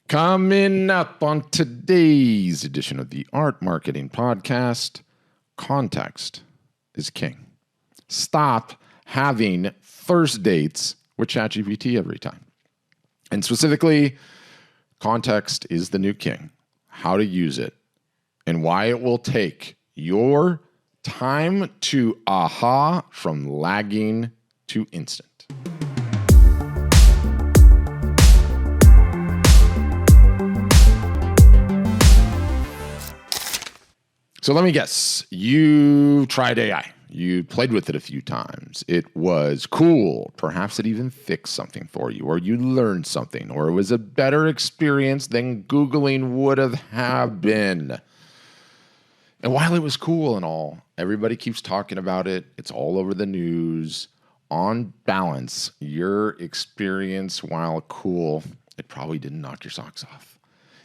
Coming up on today's edition of the Art Marketing Podcast, context is king. Stop having first dates with ChatGPT every time. And specifically, context is the new king. How to use it and why it will take your time to aha from lagging to instant. So let me guess, you tried AI. You played with it a few times. It was cool. Perhaps it even fixed something for you, or you learned something, or it was a better experience than Googling would have been. And while it was cool and all, everybody keeps talking about it. It's all over the news. On balance, your experience, while cool, it probably didn't knock your socks off.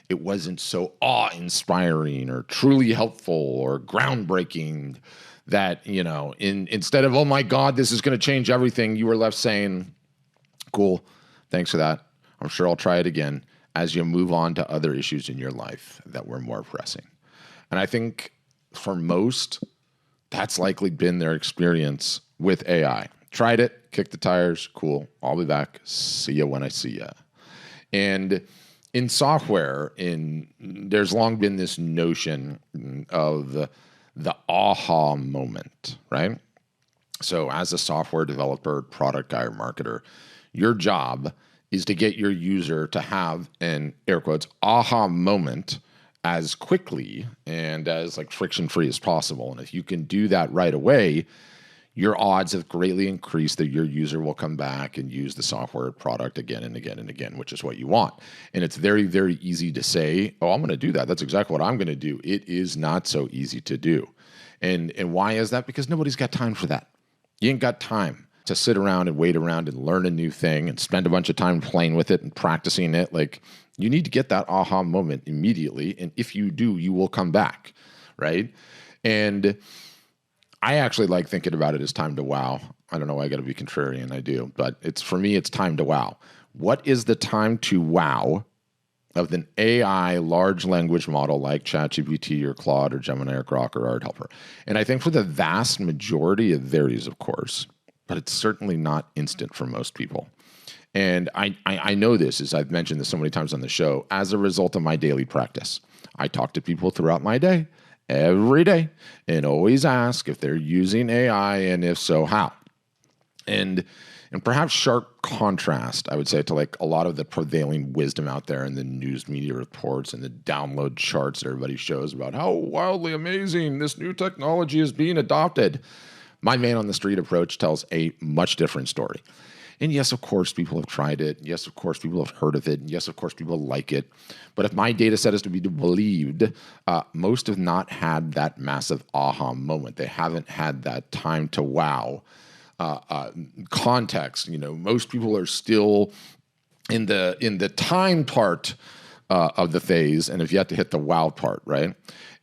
It wasn't so awe-inspiring or truly helpful or groundbreaking that, instead of, oh my God, this is going to change everything, you were left saying, cool, thanks for that. I'm sure I'll try it again as you move on to other issues in your life that were more pressing. And I think for most, that's likely been their experience with AI. Tried it, kicked the tires, cool, I'll be back, see you when I see you. And in software, there's long been this notion of the aha moment, right? So as a software developer, product guy, or marketer, your job is to get your user to have an, air quotes, aha moment as quickly and as friction-free as possible. And if you can do that right away, your odds have greatly increased that your user will come back and use the software product again and again and again, which is what you want. And it's very, very easy to say, oh, I'm going to do that. That's exactly what I'm going to do. It is not so easy to do. And why is that? Because nobody's got time for that. You ain't got time to sit around and wait around and learn a new thing and spend a bunch of time playing with it and practicing it. You need to get that aha moment immediately. And if you do, you will come back, right? And I actually like thinking about it as time to wow. I don't know why I got to be contrarian. I do. But for me, it's time to wow. What is the time to wow of an AI large language model like ChatGPT or Claude or Gemini or Grok or Art Helper? And I think for the vast majority, it varies, of course. But it's certainly not instant for most people. And I know this, as I've mentioned this so many times on the show, as a result of my daily practice. I talk to people throughout my day, every day, and always ask if they're using AI, and if so, how. And perhaps sharp contrast, I would say, to a lot of the prevailing wisdom out there in the news media reports and the download charts that everybody shows about how wildly amazing this new technology is being adopted. My man on the street approach tells a much different story. And yes, of course, people have tried it. Yes, of course, people have heard of it. And yes, of course, people like it. But if my data set is to be believed, most have not had that massive aha moment. They haven't had that time to wow context. Most people are still in the time part of the phase and have yet to hit the wow part, right?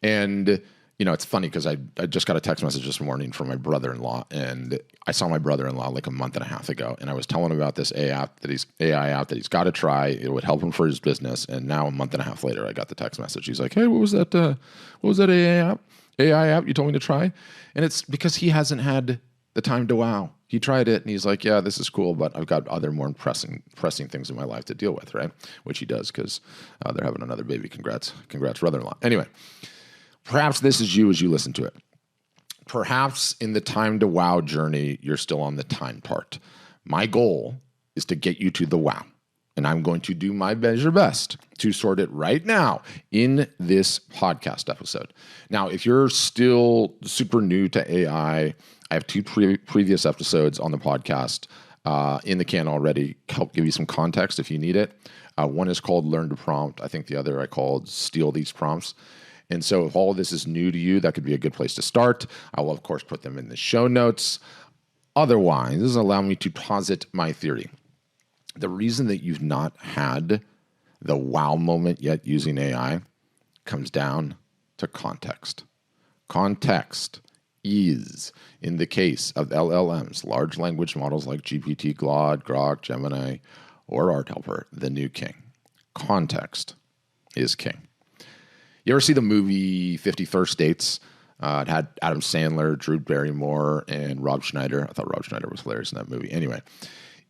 And it's funny because I just got a text message this morning from my brother-in-law, and I saw my brother-in-law a month and a half ago, and I was telling him about this AI app that he's got to try. It would help him for his business. And now a month and a half later, I got the text message. He's like, "Hey, what was that AI app you told me to try?" And it's because he hasn't had the time to wow. He tried it, and he's like, "Yeah, this is cool, but I've got other more pressing things in my life to deal with," right? Which he does because they're having another baby. Congrats, brother-in-law. Anyway. Perhaps this is you as you listen to it. Perhaps in the time to wow journey, you're still on the time part. My goal is to get you to the wow. And I'm going to do my measure best to sort it right now in this podcast episode. Now, if you're still super new to AI, I have two previous episodes on the podcast in the can already, help give you some context if you need it. One is called Learn to Prompt. I think the other I called Steal These Prompts. And so if all of this is new to you, that could be a good place to start. I will, of course, put them in the show notes. Otherwise, this will allow me to posit my theory. The reason that you've not had the wow moment yet using AI comes down to context. Context is, in the case of LLMs, large language models like GPT, Claude, Grok, Gemini, or Art Helper, the new king. Context is king. You ever see the movie 50 First Dates? It had Adam Sandler, Drew Barrymore, and Rob Schneider. I thought Rob Schneider was hilarious in that movie. Anyway,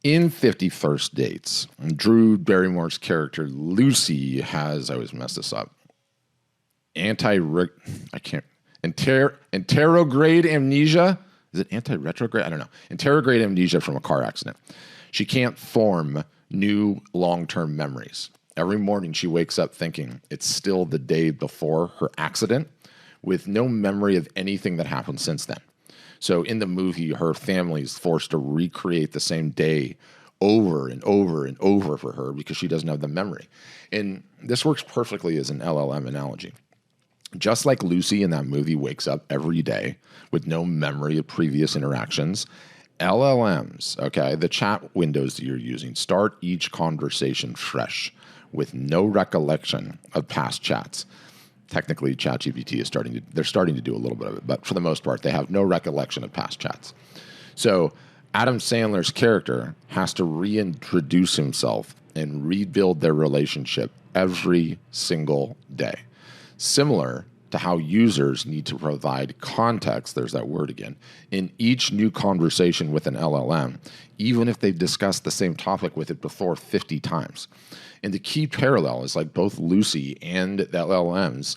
in 50 First Dates, Drew Barrymore's character Lucy has, I always mess this up, anterograde amnesia. Is it anti-retrograde? I don't know. Anterograde amnesia from a car accident. She can't form new long-term memories. Every morning she wakes up thinking it's still the day before her accident with no memory of anything that happened since then. So in the movie, her family is forced to recreate the same day over and over and over for her because she doesn't have the memory. And this works perfectly as an LLM analogy. Just like Lucy in that movie wakes up every day with no memory of previous interactions, LLMs, okay, the chat windows that you're using, start each conversation fresh with no recollection of past chats. Technically, ChatGPT is starting to do a little bit of it, but for the most part, they have no recollection of past chats. So Adam Sandler's character has to reintroduce himself and rebuild their relationship every single day. Similar to how users need to provide context, there's that word again, in each new conversation with an LLM, even if they've discussed the same topic with it before 50 times. And the key parallel is like both Lucy and the LLMs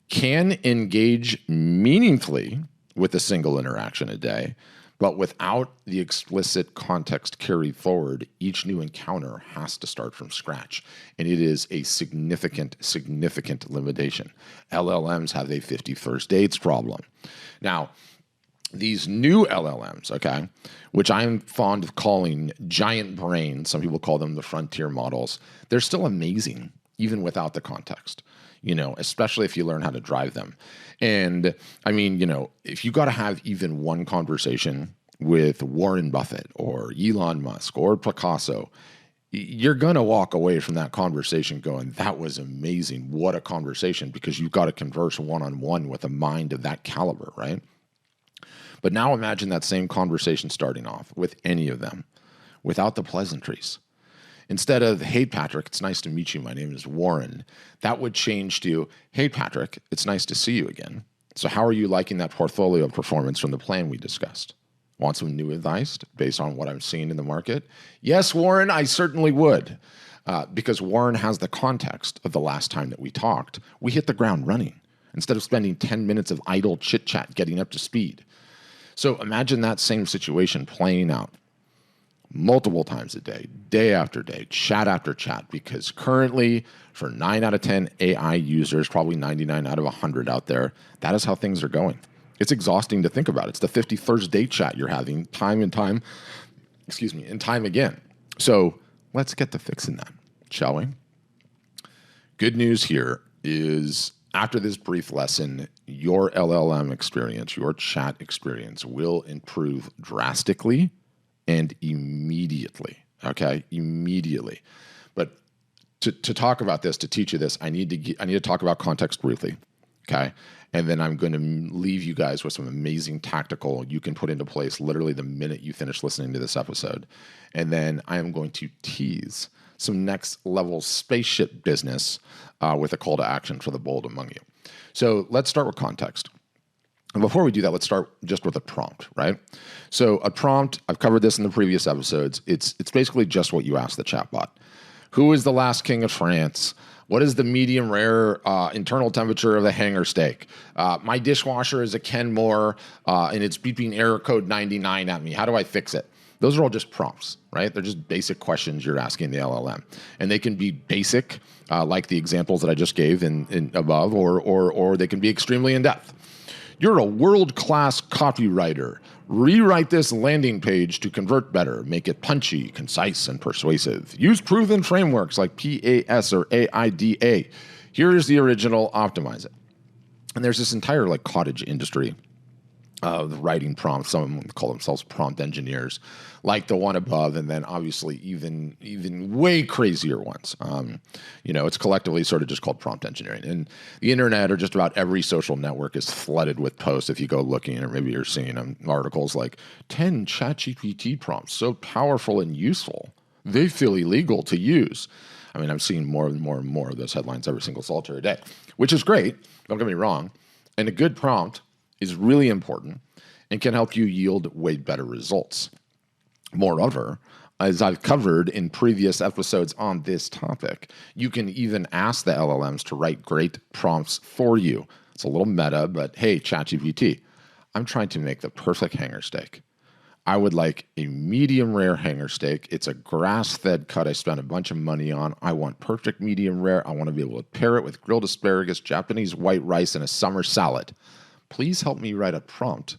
can engage meaningfully with a single interaction a day, but without the explicit context carried forward, each new encounter has to start from scratch. And it is a significant, significant limitation. LLMs have a 50 First Dates problem. Now, these new LLMs, okay, which I'm fond of calling giant brains, some people call them the frontier models, they're still amazing, even without the context, especially if you learn how to drive them. And I mean, if you got to have even one conversation with Warren Buffett or Elon Musk or Picasso, you're going to walk away from that conversation going, that was amazing. What a conversation, because you've got to converse one-on-one with a mind of that caliber, right? But now imagine that same conversation starting off with any of them without the pleasantries. Instead of, hey, Patrick, it's nice to meet you. My name is Warren. That would change to, hey, Patrick, it's nice to see you again. So how are you liking that portfolio performance from the plan we discussed? Want some new advice based on what I'm seeing in the market? Yes, Warren, I certainly would. Because Warren has the context of the last time that we talked. We hit the ground running instead of spending 10 minutes of idle chit-chat getting up to speed. So imagine that same situation playing out multiple times a day, day after day, chat after chat, because currently for 9 out of 10 AI users, probably 99 out of 100 out there, that is how things are going. It's exhausting to think about. It's the 50 First Date chat you're having time and time again. So let's get to fixing that, shall we? Good news here is after this brief lesson, your LLM experience, your chat experience will improve drastically and immediately, okay? Immediately. But to talk about this, to teach you this, I need to talk about context briefly, okay? And then I'm going to leave you guys with some amazing tactical you can put into place literally the minute you finish listening to this episode. And then I am going to tease some next level spaceship business with a call to action for the bold among you. So let's start with context. And before we do that, let's start just with a prompt, right? So a prompt, I've covered this in the previous episodes. It's basically just what you ask the chatbot. Who is the last king of France? What is the medium rare internal temperature of a hanger steak? My dishwasher is a Kenmore and it's beeping error code 99 at me. How do I fix it? Those are all just prompts, right? They're just basic questions you're asking the LLM. And they can be basic, like the examples that I just gave in above, or they can be extremely in-depth. You're a world-class copywriter. Rewrite this landing page to convert better. Make it punchy, concise, and persuasive. Use proven frameworks like PAS or AIDA. Here's the original, optimize it. And there's this entire cottage industry of writing prompts. Some of them call themselves prompt engineers, like the one above, and then obviously even way crazier ones. It's collectively sort of just called prompt engineering. And the internet or just about every social network is flooded with posts if you go looking, or maybe you're seeing them, articles like 10 ChatGPT prompts so powerful and useful, they feel illegal to use. I mean, I'm seeing more and more and more of those headlines every single solitary day, which is great. Don't get me wrong. And a good prompt is really important and can help you yield way better results. Moreover, as I've covered in previous episodes on this topic, you can even ask the LLMs to write great prompts for you. It's a little meta, but hey, ChatGPT, I'm trying to make the perfect hanger steak. I would like a medium rare hanger steak. It's a grass-fed cut I spent a bunch of money on. I want perfect medium rare. I want to be able to pair it with grilled asparagus, Japanese white rice, and a summer salad. Please help me write a prompt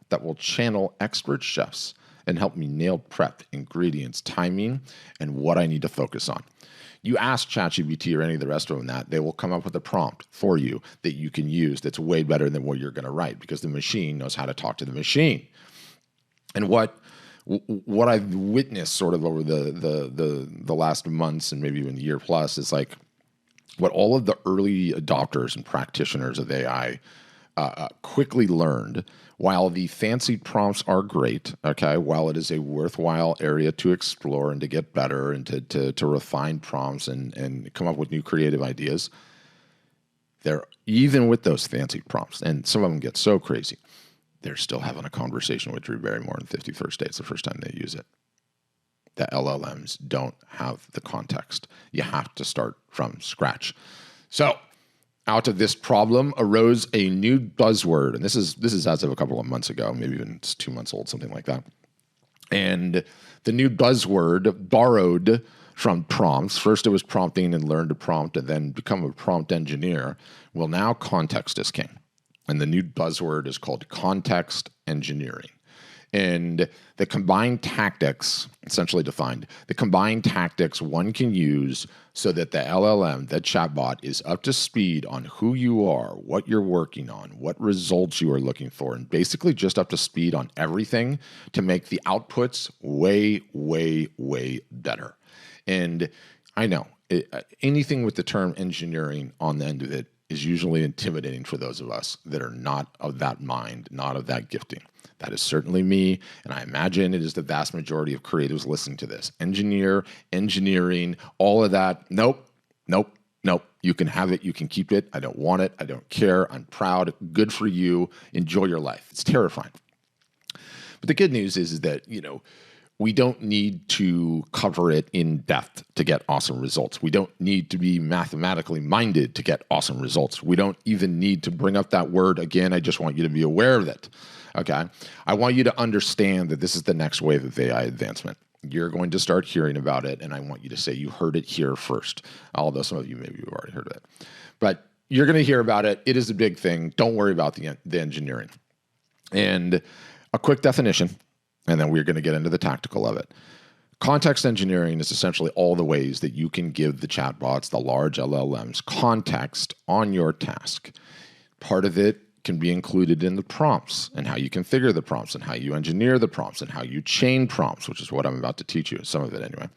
that will channel expert chefs and help me nail prep, ingredients, timing, and what I need to focus on. You ask ChatGPT or any of the rest of them that, they will come up with a prompt for you that you can use that's way better than what you're going to write, because the machine knows how to talk to the machine. And what I've witnessed sort of over the last months and maybe even a year plus is like what all of the early adopters and practitioners of AI quickly learned. While the fancy prompts are great, okay, while it is a worthwhile area to explore and to get better and to refine prompts and come up with new creative ideas, they're even with those fancy prompts, and some of them get so crazy, they're still having a conversation with Drew Barrymore in 51st Dates the first time they use it. The LLMs don't have the context. You have to start from scratch. So out of this problem arose a new buzzword, and this is as of a couple of months ago, maybe even it's 2 months old, something like that. And the new buzzword borrowed from prompts. First it was prompting and learn to prompt and then become a prompt engineer. Well, now context is king. And the new buzzword is called context engineering. And the combined tactics, essentially defined, the combined tactics one can use so that the LLM, that chatbot, is up to speed on who you are, what you're working on, what results you are looking for, and basically just up to speed on everything to make the outputs way, way, way better. And I know anything with the term engineering on the end of it is usually intimidating for those of us that are not of that mind, not of that gifting. That is certainly me, and I imagine it is the vast majority of creatives listening to this. Engineering, all of that. Nope. You can have it. You can keep it. I don't want it. I don't care. I'm proud. Good for you. Enjoy your life. It's terrifying. But the good news is that, we don't need to cover it in depth to get awesome results. We don't need to be mathematically minded to get awesome results. We don't even need to bring up that word again. I just want you to be aware of it. Okay. I want you to understand that this is the next wave of AI advancement. You're going to start hearing about it, and I want you to say you heard it here first, although some of you maybe have already heard of it. But you're going to hear about it. It is a big thing. Don't worry about the engineering. And a quick definition, and then we're going to get into the tactical of it. Context engineering is essentially all the ways that you can give the chatbots, the large LLMs, context on your task. Part of it can be included in the prompts and how you configure the prompts and how you engineer the prompts and how you chain prompts, which is what I'm about to teach you, some of it anyway.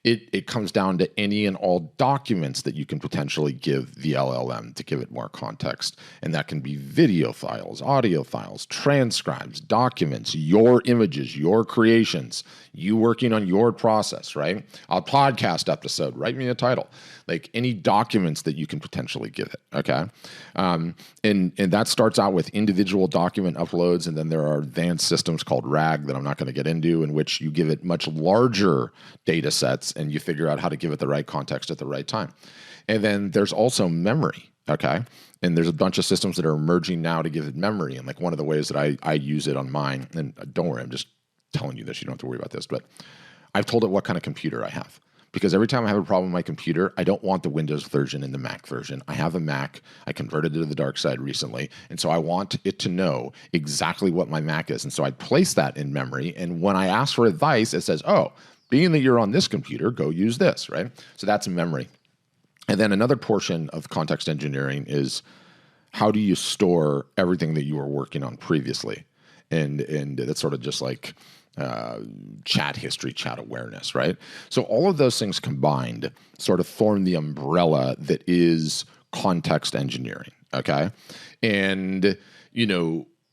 It comes down to any and all documents that you can potentially give the LLM to give it more context. And that can be video files, audio files, transcribes, documents, your images, your creations, you working on your process, right? A podcast episode, write me a title. Like any documents that you can potentially give it, okay? And that starts out with individual document uploads, and then there are advanced systems called RAG that I'm not going to get into, in which you give it much larger data sets and you figure out how to give it the right context at the right time. And then there's also memory, okay? And there's a bunch of systems that are emerging now to give it memory. And like one of the ways that I use it on mine, and don't worry, I'm just telling you this, you don't have to worry about this, but I've told it what kind of computer I have. Because every time I have a problem with my computer, I don't want the Windows version and the Mac version. I have a Mac. I converted it to the dark side recently. And so I want it to know exactly what my Mac is. And so I place that in memory. And when I ask for advice, it says, oh, being that you're on this computer, go use this, right? So that's memory. And then another portion of context engineering is how do you store everything that you were working on previously? And that's sort of just like chat history, chat awareness, right? So all of those things combined sort of form the umbrella that is context engineering, okay? And,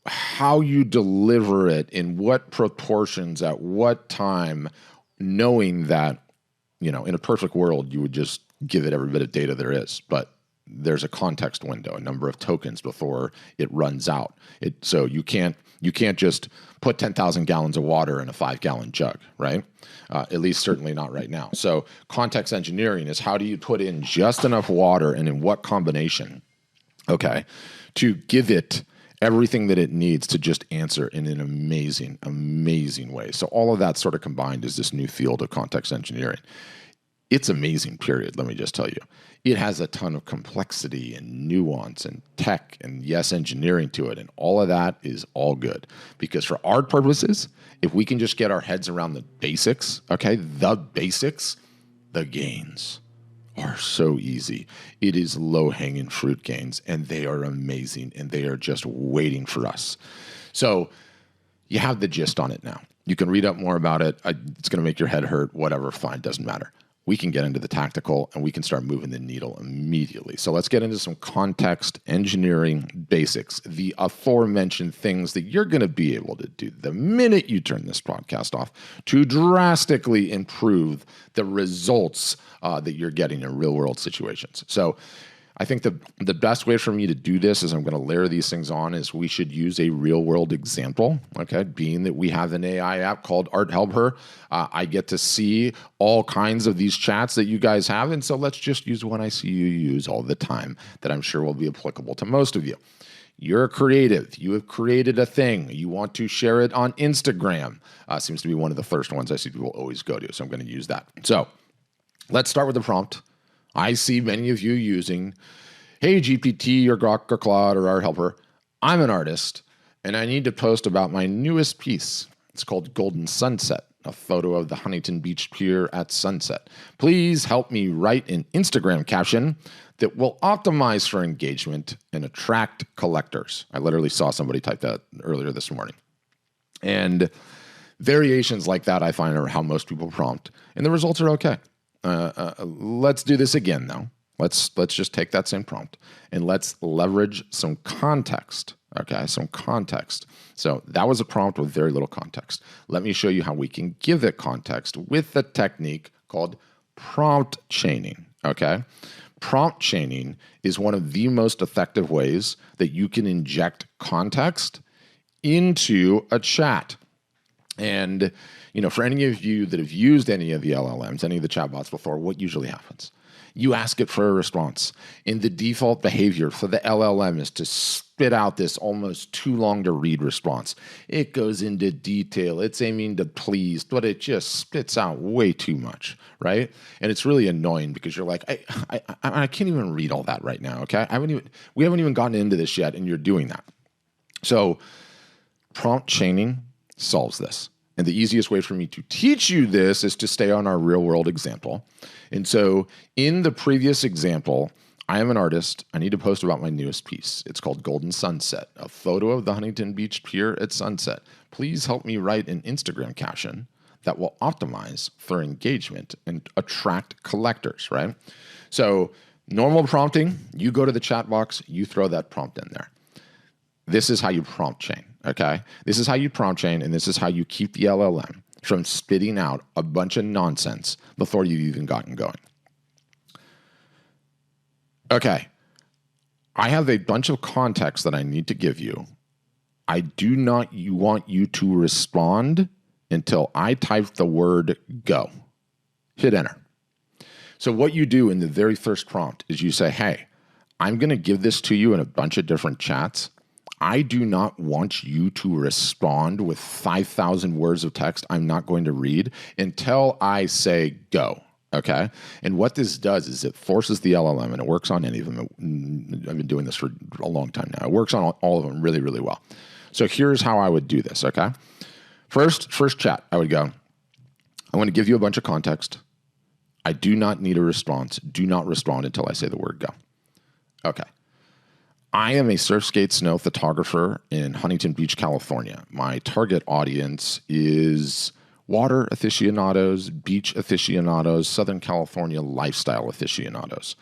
how you deliver it, in what proportions, at what time, knowing that in a perfect world, you would just give it every bit of data there is, but there's a context window, a number of tokens before it runs out. So you can't just put 10,000 gallons of water in a 5-gallon jug, right? At least certainly not right now. So context engineering is how do you put in just enough water and in what combination, okay, to give it everything that it needs to just answer in an amazing, amazing way. So all of that sort of combined is this new field of context engineering. It's amazing, period. Let me just tell you. It has a ton of complexity and nuance and tech and, yes, engineering to it. And all of that is all good. Because for our purposes, if we can just get our heads around the basics, okay, the basics, the gains are so easy. It is low-hanging fruit gains, and they are amazing, and they are just waiting for us. So you have the gist on it now. You can read up more about it. It's going to make your head hurt, whatever, fine, doesn't matter. We can get into the tactical, and we can start moving the needle immediately. So let's get into some context engineering basics, the aforementioned things that you're going to be able to do the minute you turn this podcast off to drastically improve the results that you're getting in real-world situations. So I think the best way for me to do this is I'm going to layer these things on is we should use a real world example, okay? Being that we have an AI app called Art Help Her, I get to see all kinds of these chats that you guys have. And so let's just use one I see you use all the time that I'm sure will be applicable to most of you. You're a creative. You have created a thing. You want to share it on Instagram. Seems to be one of the first ones I see people always go to. So I'm going to use that. So let's start with the prompt. I see many of you using, hey, GPT or Grok or Claude or Art Helper, I'm an artist, and I need to post about my newest piece. It's called Golden Sunset, a photo of the Huntington Beach Pier at sunset. Please help me write an Instagram caption that will optimize for engagement and attract collectors. I literally saw somebody type that earlier this morning. And variations like that I find are how most people prompt, and the results are okay. Let's do this again, though. Let's just take that same prompt and let's leverage some context. Okay, some context. So that was a prompt with very little context. Let me show you how we can give it context with the technique called prompt chaining. Okay, prompt chaining is one of the most effective ways that you can inject context into a chat. And for any of you that have used any of the LLMs, any of the chatbots before, what usually happens? You ask it for a response. And the default behavior for the LLM is to spit out this almost too long to read response. It goes into detail. It's aiming to please, but it just spits out way too much, right? And it's really annoying because you're like, I can't even read all that right now, okay? We haven't even gotten into this yet, and you're doing that. So prompt chaining solves this. And the easiest way for me to teach you this is to stay on our real world example. And so in the previous example, I am an artist. I need to post about my newest piece. It's called Golden Sunset, a photo of the Huntington Beach Pier at sunset. Please help me write an Instagram caption that will optimize for engagement and attract collectors, right? So normal prompting, you go to the chat box, you throw that prompt in there. This is how you prompt chain, okay? This is how you prompt chain, and this is how you keep the LLM from spitting out a bunch of nonsense before you've even gotten going. Okay, I have a bunch of context that I need to give you. I do not want you to respond until I type the word go. Hit enter. So what you do in the very first prompt is you say, hey, I'm going to give this to you in a bunch of different chats. I do not want you to respond with 5,000 words of text I'm not going to read until I say go, okay? And what this does is it forces the LLM, and it works on any of them. I've been doing this for a long time now. It works on all of them really, really well. So here's how I would do this, okay? First chat, I would go, I want to give you a bunch of context. I do not need a response. Do not respond until I say the word go. Okay. I am a surfskate snow photographer in Huntington Beach, California. My target audience is water aficionados, beach aficionados, Southern California lifestyle aficionados.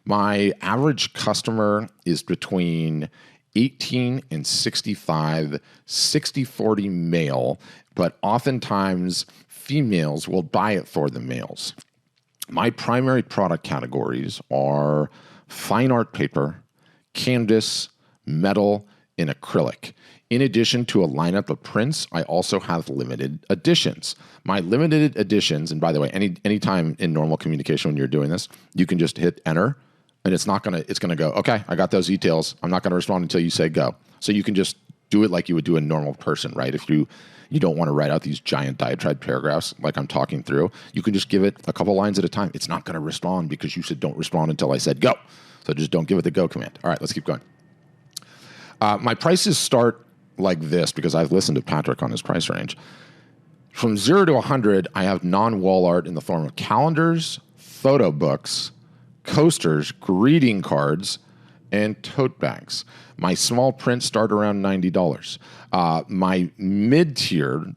My average customer is between 18 and 65, 60-40 male, but oftentimes females will buy it for the males. My primary product categories are fine art paper, canvas, metal, and acrylic. In addition to a lineup of prints, I also have limited editions. My limited editions, and by the way, anytime in normal communication when you're doing this, you can just hit enter, and it's gonna go, okay, I got those details. I'm not gonna respond until you say go. So you can just do it like you would do a normal person, right? If you don't want to write out these giant diatribe paragraphs like I'm talking through, you can just give it a couple lines at a time. It's not gonna respond because you said don't respond until I said go. So just don't give it the go command. All right, let's keep going. My prices start like this because I've listened to Patrick on his price range. From 0 to 100, I have non-wall art in the form of calendars, photo books, coasters, greeting cards, and tote bags. My small prints start around $90. My mid-tier,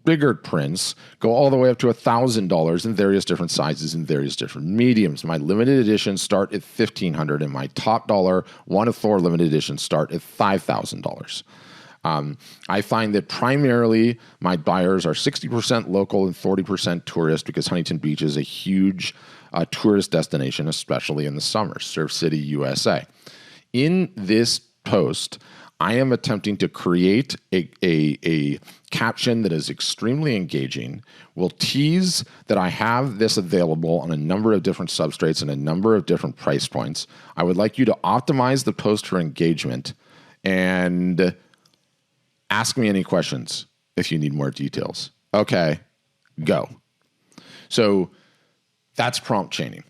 bigger prints go all the way up to $1,000 in various different sizes and various different mediums. My limited editions start at $1,500, and my top dollar 1 of 4 limited editions start at $5,000. I find that primarily my buyers are 60% local and 40% tourist because Huntington Beach is a huge tourist destination, especially in the summer, Surf City, USA. In this post, I am attempting to create a caption that is extremely engaging, will tease that I have this available on a number of different substrates and a number of different price points. I would like you to optimize the post for engagement and ask me any questions if you need more details. Okay, go. So that's prompt chaining.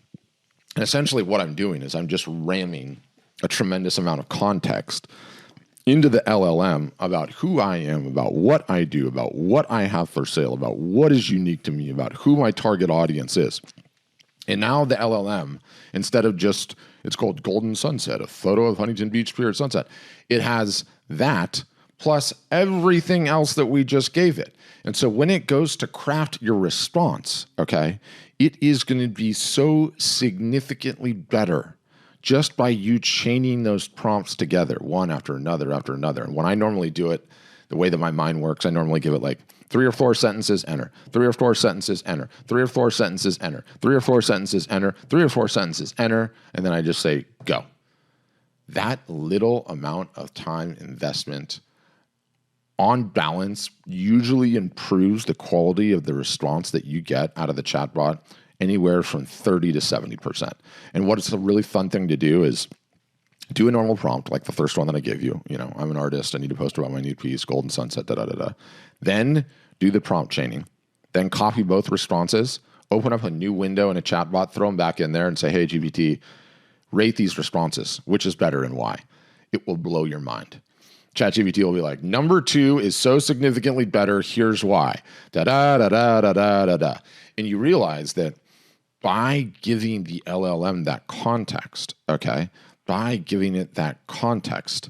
And essentially what I'm doing is I'm just ramming a tremendous amount of context into the LLM about who I am, about what I do, about what I have for sale, about what is unique to me, about who my target audience is. And now the LLM, instead of just, it's called Golden Sunset, a photo of Huntington Beach Pier at sunset, it has that plus everything else that we just gave it. And so when it goes to craft your response, okay, it is going to be so significantly better just by you chaining those prompts together, one after another after another. And when I normally do it, the way that my mind works, I normally give it like 3 or 4 sentences, enter, 3 or 4 sentences, enter, 3 or 4 sentences, enter, 3 or 4 sentences, enter, 3 or 4 sentences, enter, and then I just say, go. That little amount of time investment on balance usually improves the quality of the response that you get out of the chatbot anywhere from 30 to 70%. And what's a really fun thing to do is do a normal prompt, like the first one that I gave you. You know, I'm an artist. I need to post about my new piece, Golden Sunset, da-da-da-da. Then do the prompt chaining. Then copy both responses, open up a new window in a chatbot, throw them back in there and say, hey, GPT, rate these responses. Which is better and why? It will blow your mind. ChatGPT will be like, number 2 is so significantly better. Here's why. Da-da-da-da-da-da-da-da. And you realize that by giving the LLM that context, okay, by giving it that context,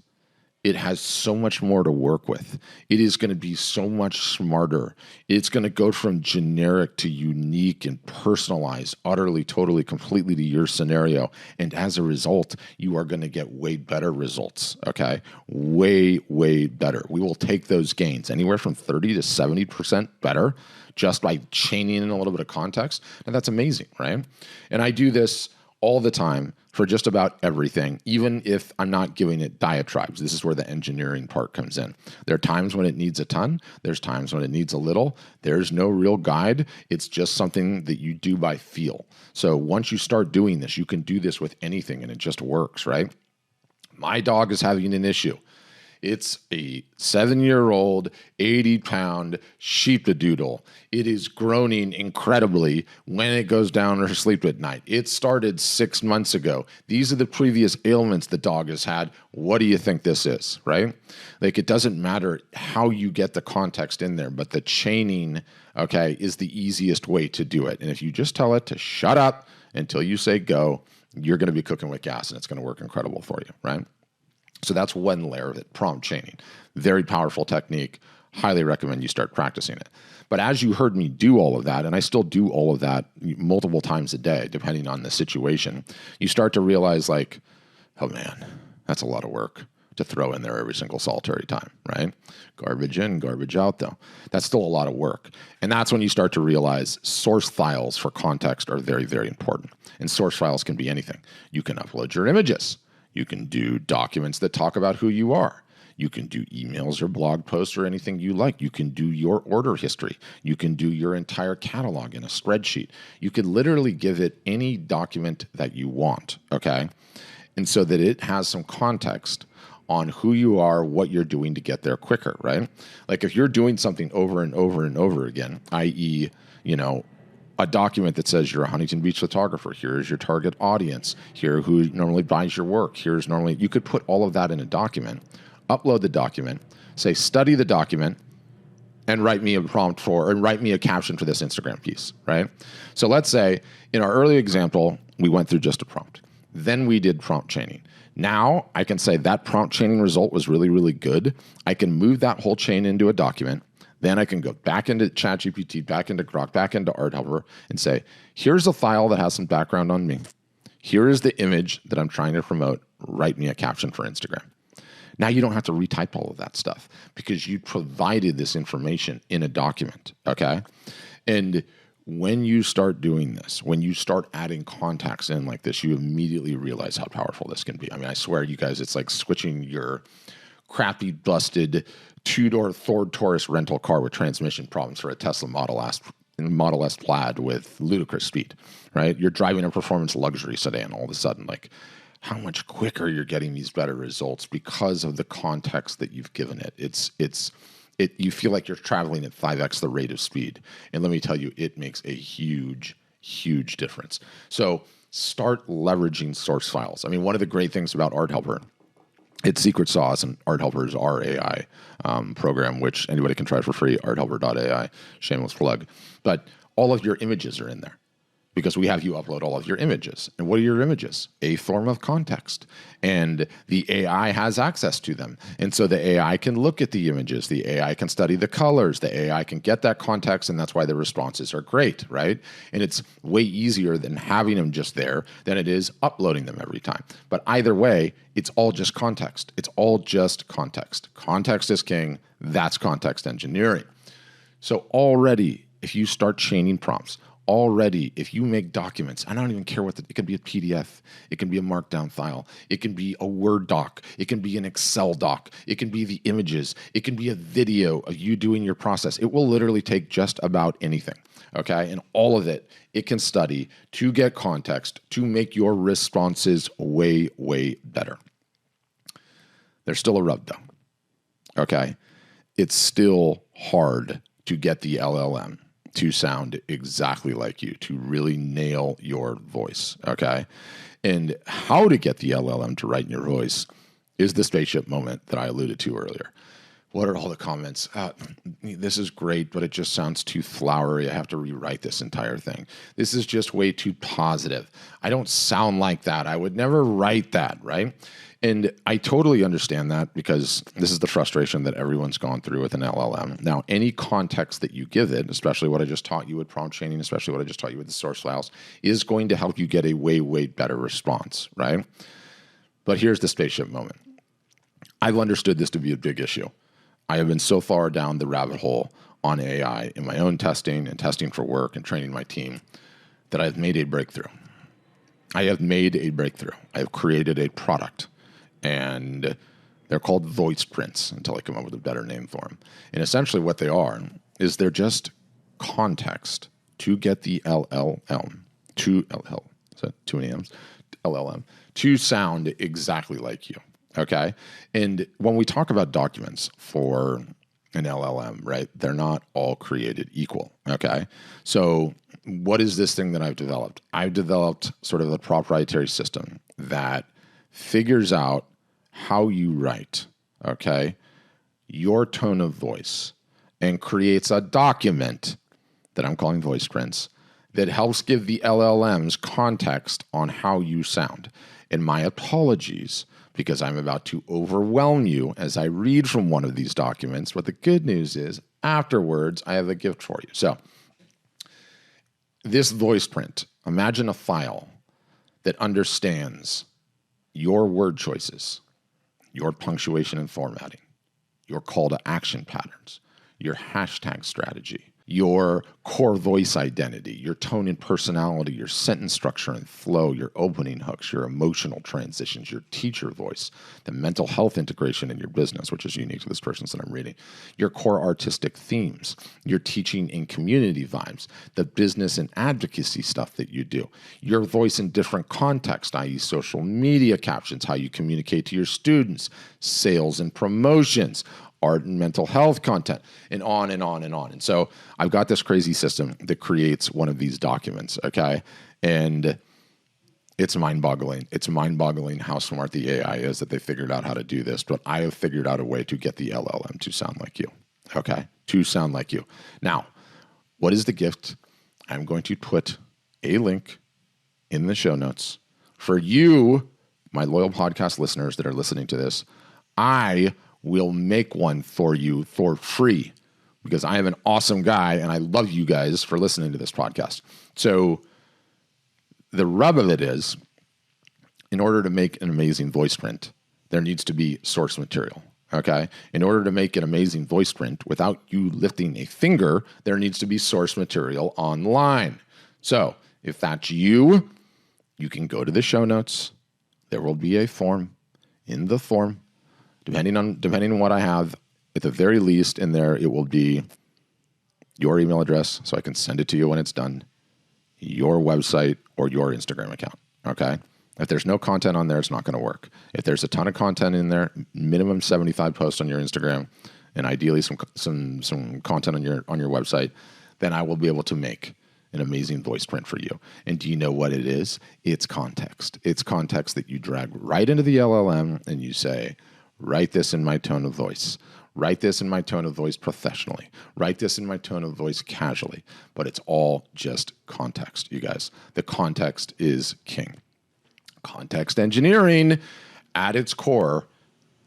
it has so much more to work with. It is going to be so much smarter. It's going to go from generic to unique and personalized, utterly, totally, completely to your scenario. And as a result, you are going to get way better results, okay? Way, way better. We will take those gains anywhere from 30 to 70% better just by chaining in a little bit of context. And that's amazing, right? And I do this all the time for just about everything, even if I'm not giving it diatribes. This is where the engineering part comes in. There are times when it needs a ton. There's times when it needs a little. There's no real guide. It's just something that you do by feel. So once you start doing this, you can do this with anything and it just works, right? My dog is having an issue. It's a 7-year-old, 80-pound sheepadoodle. It is groaning incredibly when it goes down to sleep at night. It started 6 months ago. These are the previous ailments the dog has had. What do you think this is, right? Like, it doesn't matter how you get the context in there, but the chaining, okay, is the easiest way to do it. And if you just tell it to shut up until you say go, you're going to be cooking with gas and it's going to work incredible for you, right? So that's one layer of it, prompt chaining. Very powerful technique. Highly recommend you start practicing it. But as you heard me do all of that, and I still do all of that multiple times a day, depending on the situation, you start to realize like, oh man, that's a lot of work. to throw in there every single solitary time, right? Garbage in, garbage out, though. That's still a lot of work. And that's when you start to realize source files for context are very, very important. And source files can be anything. You can upload your images. You can do documents that talk about who you are. You can do emails or blog posts or anything you like. You can do your order history. You can do your entire catalog in a spreadsheet. You could literally give it any document that you want, okay? And so that it has some context on who you are, what you're doing to get there quicker, right? Like if you're doing something over and over and over again, i.e., a document that says you're a Huntington Beach photographer, here's your target audience, here who normally buys your work, here's normally, you could put all of that in a document, upload the document, say, study the document, and write me a caption for this Instagram piece, right? So let's say in our early example, we went through just a prompt. Then we did prompt chaining. Now I can say that prompt chaining result was really, really good. I can move that whole chain into a document. Then I can go back into ChatGPT, back into Grok, back into Art Helper and say, here's a file that has some background on me. Here is the image that I'm trying to promote. Write me a caption for Instagram. Now you don't have to retype all of that stuff because you provided this information in a document, okay? And when you start doing this, when you start adding contacts in like this, you immediately realize how powerful this can be. I mean, I swear, you guys, it's like switching your crappy, busted two-door Ford Taurus rental car with transmission problems for a Tesla Model S Plaid with ludicrous speed, right? You're driving a performance luxury sedan all of a sudden, like how much quicker you're getting these better results because of the context that you've given it. You feel like you're traveling at 5x the rate of speed. And let me tell you, it makes a huge, huge difference. So start leveraging source files. I mean, one of the great things about Art Helper, it's secret sauce, and Art Helper is our AI program, which anybody can try for free, arthelper.ai, shameless plug. But all of your images are in there because we have you upload all of your images. And what are your images? A form of context. And the AI has access to them. And so the AI can look at the images. The AI can study the colors. The AI can get that context, and that's why the responses are great, right? And it's way easier than having them just there than it is uploading them every time. But either way, it's all just context. It's all just context. Context is king. That's context engineering. So already, if you start chaining prompts, already, if you make documents, I don't even care it can be a PDF, it can be a markdown file, it can be a Word doc, it can be an Excel doc, it can be the images, it can be a video of you doing your process. It will literally take just about anything, okay? And all of it can study to get context, to make your responses way, way better. There's still a rub though, okay? It's still hard to get the LLM to sound exactly like you, to really nail your voice, okay? And how to get the LLM to write in your voice is the spaceship moment that I alluded to earlier. What are all the comments? This is great, but it just sounds too flowery. I have to rewrite this entire thing. This is just way too positive. I don't sound like that. I would never write that, right? And I totally understand that because this is the frustration that everyone's gone through with an LLM. Now, any context that you give it, especially what I just taught you with prompt chaining, especially what I just taught you with the source files, is going to help you get a way, way better response, right? But here's the spaceship moment. I've understood this to be a big issue. I have been so far down the rabbit hole on AI in my own testing and testing for work and training my team that I've made a breakthrough. I have made a breakthrough. I have created a product. And they're called voice prints until I come up with a better name for them. And essentially what they are is they're just context to get the LLM to sound exactly like you, okay? And when we talk about documents for an LLM, right, they're not all created equal, okay? So what is this thing that I've developed? I've developed sort of a proprietary system that figures out how you write, okay, your tone of voice, and creates a document that I'm calling voice prints that helps give the LLMs context on how you sound. And my apologies, because I'm about to overwhelm you as I read from one of these documents, but the good news is afterwards, I have a gift for you. So this voice print, imagine a file that understands your word choices, your punctuation and formatting, your call to action patterns, your hashtag strategy, your core voice identity, your tone and personality, your sentence structure and flow, your opening hooks, your emotional transitions, your teacher voice, the mental health integration in your business, which is unique to this person's that I'm reading, your core artistic themes, your teaching and community vibes, the business and advocacy stuff that you do, your voice in different contexts, i.e. social media captions, how you communicate to your students, sales and promotions, art and mental health content, and on and on and on. And so I've got this crazy system that creates one of these documents, okay? And it's mind-boggling. It's mind-boggling how smart the AI is that they figured out how to do this, but I have figured out a way to get the LLM to sound like you, okay? To sound like you. Now, what is the gift? I'm going to put a link in the show notes. For you, my loyal podcast listeners that are listening to this, I will make one for you for free because I am an awesome guy and I love you guys for listening to this podcast. So the rub of it is, in order to make an amazing voice print, there needs to be source material, okay? In order to make an amazing voice print without you lifting a finger, there needs to be source material online. So if that's you, you can go to the show notes. There will be a form. In the form, depending on what I have, at the very least in there, it will be your email address so I can send it to you when it's done, your website, or your Instagram account, okay? If there's no content on there, it's not going to work. If there's a ton of content in there, minimum 75 posts on your Instagram, and ideally some content on your website, then I will be able to make an amazing voice print for you. And do you know what it is? It's context. It's context that you drag right into the LLM and you say, write this in my tone of voice. Write this in my tone of voice professionally. Write this in my tone of voice casually. But it's all just context, you guys. The context is king. Context engineering, at its core,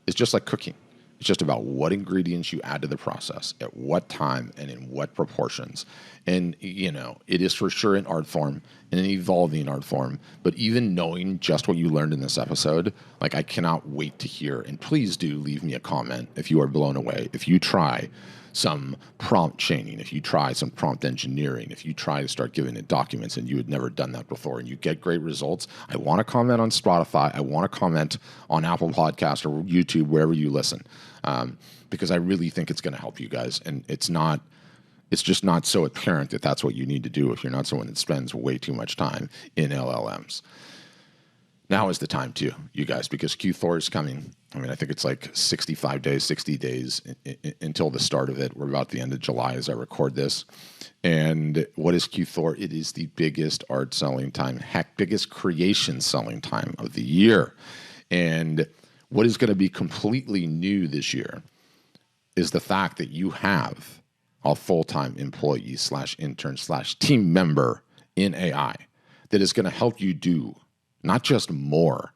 is just like cooking. It's just about what ingredients you add to the process, at what time, and in what proportions. And, you know, it is for sure an art form, and an evolving art form. But even knowing just what you learned in this episode, like, I cannot wait to hear. And please do leave me a comment if you are blown away. If you try some prompt chaining, if you try some prompt engineering, if you try to start giving it documents and you had never done that before and you get great results, I want to comment on Spotify. I want to comment on Apple Podcasts or YouTube, wherever you listen, because I really think it's going to help you guys. And it's just not so apparent that that's what you need to do if you're not someone that spends way too much time in LLMs. Now is the time too, you guys, because Q4 is coming. I mean, I think it's like 65 days, 60 days until the start of it. We're about the end of July as I record this. And what is Q4? It is the biggest art selling time, heck, biggest creation selling time of the year. And what is going to be completely new this year is the fact that you have a full-time employee / intern / team member in AI that is going to help you do not just more,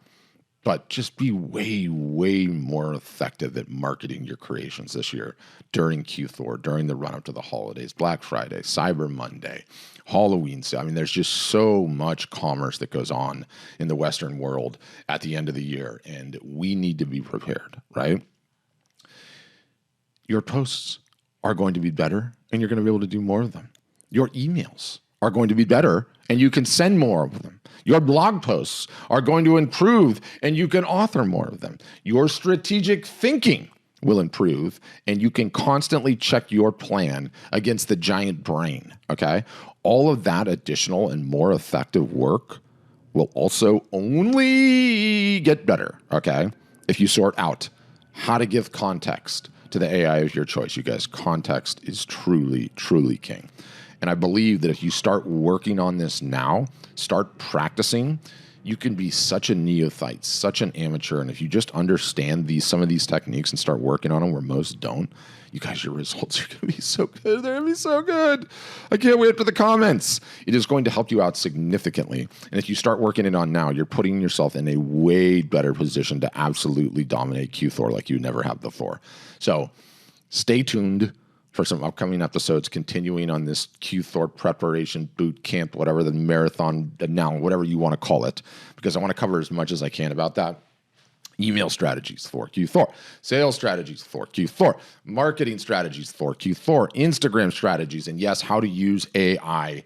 but just be way, way more effective at marketing your creations this year during Q4, during the run-up to the holidays, Black Friday, Cyber Monday, Halloween. I mean, there's just so much commerce that goes on in the Western world at the end of the year, and we need to be prepared, right? Your posts are going to be better, and you're going to be able to do more of them. Your emails are going to be better, and you can send more of them. Your blog posts are going to improve, and you can author more of them. Your strategic thinking will improve, and you can constantly check your plan against the giant brain, okay? All of that additional and more effective work will also only get better, okay? If you sort out how to give context to the AI of your choice. You guys, context is truly, truly king. And I believe that if you start working on this now, start practicing, you can be such a neophyte, such an amateur. And if you just understand some of these techniques and start working on them where most don't, you guys, your results are going to be so good. They're going to be so good. I can't wait for the comments. It is going to help you out significantly. And if you start working it on now, you're putting yourself in a way better position to absolutely dominate Q4 like you never have before. So stay tuned for some upcoming episodes continuing on this Q4 preparation boot camp, whatever the marathon, now whatever you want to call it, because I want to cover as much as I can about that. Email strategies for Q4, sales strategies for Q4, marketing strategies for Q4, Instagram strategies, and yes, how to use AI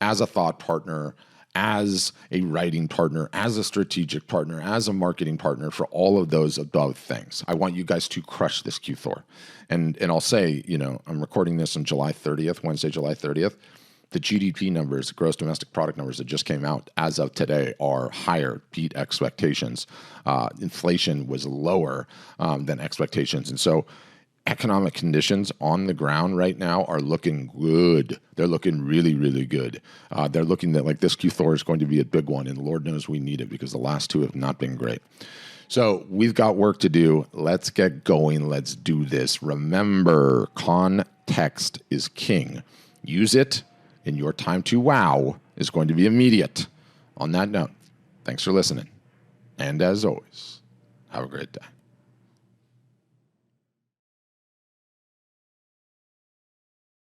as a thought partner, as a writing partner, as a strategic partner, as a marketing partner for all of those above things. I want you guys to crush this Q4. And I'll say, I'm recording this on July 30th, Wednesday, July 30th. The GDP numbers, gross domestic product numbers that just came out as of today are higher, beat expectations. Inflation was lower than expectations. And so economic conditions on the ground right now are looking good. They're looking really, really good. They're looking that like this Q4 is going to be a big one, and Lord knows we need it because the last two have not been great. So we've got work to do. Let's get going. Let's do this. Remember, context is king. Use it. And your time to wow is going to be immediate. On that note, thanks for listening. And as always, have a great day.